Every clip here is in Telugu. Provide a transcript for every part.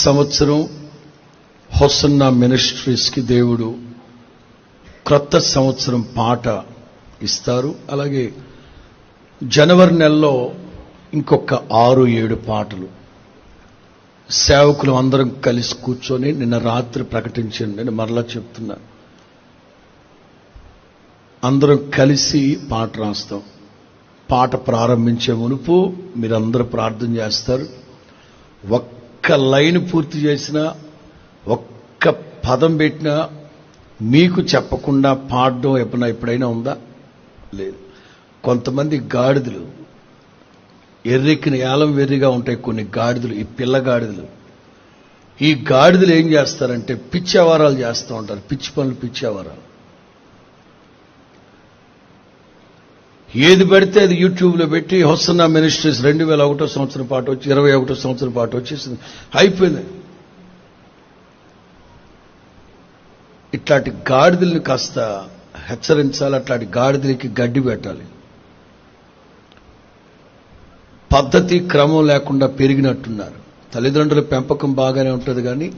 సంవత్సరం హోసన్నా మినిస్ట్రీస్కి దేవుడు క్రొత్త సంవత్సరం పాట ఇస్తారు. అలాగే జనవరి నెలలో ఇంకొక 6-7 పాటలు సేవకులు అందరం కలిసి కూర్చొని నిన్న రాత్రి ప్రకటించాను. నేను మరలా చెప్తున్నా, అందరం కలిసి పాట రాస్తాం. పాట ప్రారంభించే మునుపు మీరందరూ ప్రార్థన చేస్తారు. ఒక్క లైన్ పూర్తి చేసినా, ఒక్క పదం పెట్టినా మీకు చెప్పకుండా పాడడం ఎప్పుడైనా ఉందా? లేదు. కొంతమంది గాడిదలు ఎర్రెక్కిన ఏలం వెర్రిగా ఉంటాయి. కొన్ని గాడిదలు, ఈ పిల్ల గాడిదలు, ఈ గాడిదలు ఏం చేస్తారంటే పిచ్చి అవరాలు చేస్తూ ఉంటారు. పిచ్చి పనులు, పిచ్చి అవరాలు. ఏది పడితే అది యూట్యూబ్లో పెట్టి హోసన్నా మినిస్ట్రీస్ 2001 సంవత్సరం పాటు వచ్చి 21 సంవత్సరం పాటు వచ్చేసింది, అయిపోయింది. ఇట్లాంటి గాడిదల్ని కాస్త హెచ్చరించాలి. అట్లాంటి గాడిదలకి గడ్డి పెట్టాలి. పద్ధతి క్రమం లేకుండా పెరిగినట్టున్నారు. తల్లిదండ్రుల పెంపకం బాగానే ఉంటుంది, కానీ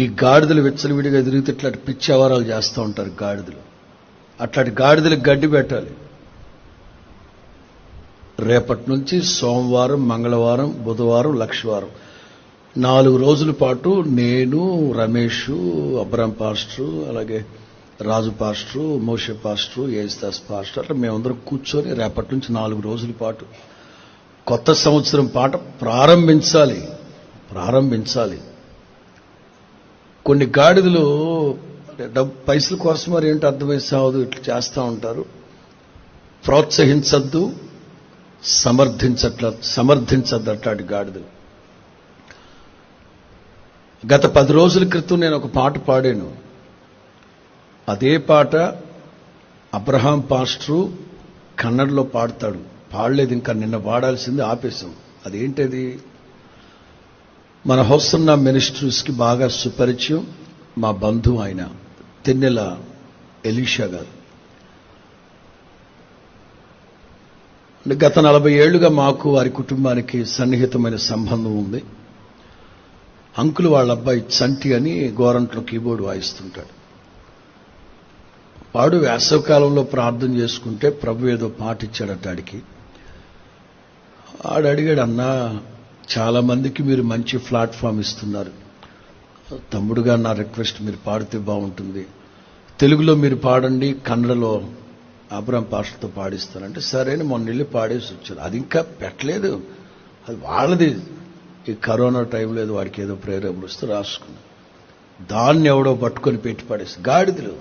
ఈ గాడిదలు విచ్చలవిడిగా తిరిగితే ఇట్లాంటి పిచ్చి అవరాలు చేస్తూ ఉంటారు గాడిదలు. అట్లాంటి గాడిదలకు గడ్డి పెట్టాలి. రేపటి నుంచి సోమవారం, మంగళవారం, బుధవారం, లక్షవారం 4 రోజుల పాటు నేను, రమేష్, అబ్రాం పాస్టరు, అలాగే రాజు పాస్టరు, మోషే పాస్టరు, యేసుదాస్ పాస్టర్, అట్లా మేమందరం కూర్చొని రేపటి నుంచి 4 రోజుల పాటు కొత్త సంవత్సరం పాట ప్రారంభించాలి. కొన్ని గాడిదలు పైసల కోసం మరి ఏంటో అర్థమై సావదు, ఇట్లా చేస్తూ ఉంటారు. ప్రోత్సహించద్దు, సమర్థించద్దు అట్లాంటి గాడిదలు. గత 10 రోజుల క్రితం నేను ఒక పాట పాడాను. అదే పాట అబ్రహాం పాస్టరు కన్నడలో పాడతాడు. పాడలేదు, ఇంకా నిన్న పాడాల్సింది ఆపేశాం. అదేంటది? మన హోసన్నా మినిస్ట్రీస్కి బాగా సుపరిచయం, మా బంధువు ఆయన తెన్నెల ఎలీషా గారు. గత 40 ఏళ్లుగా మాకు వారి కుటుంబానికి సన్నిహితమైన సంబంధం ఉంది. అంకుల్ వాళ్ళ అబ్బాయి చంటి అని గోరంట్లో కీబోర్డు వాయిస్తుంటాడు. వాడు వేసవకాలంలో ప్రార్థన చేసుకుంటే ప్రభు ఏదో పాట ఇచ్చాడట ఆడికి. ఆడు అడిగాడు, అన్నా చాలా మందికి మీరు మంచి ప్లాట్ఫామ్ ఇస్తున్నారు, తమ్ముడుగా నా రిక్వెస్ట్, మీరు పాడితే బాగుంటుంది, తెలుగులో మీరు పాడండి, కన్నడలో అబ్రాం పాస్టర్తో పాడిస్తానంటే సరేని మొన్న వెళ్ళి పాడేసి వచ్చారు. అది ఇంకా పెట్టలేదు, అది వాళ్ళది. ఈ కరోనా టైంలో ఏదో వాడికి ఏదో ప్రేరేపణలు వస్తే రాసుకున్నాం. దాన్ని ఎవడో పట్టుకొని పెట్టి పడేసి గాడిదలు.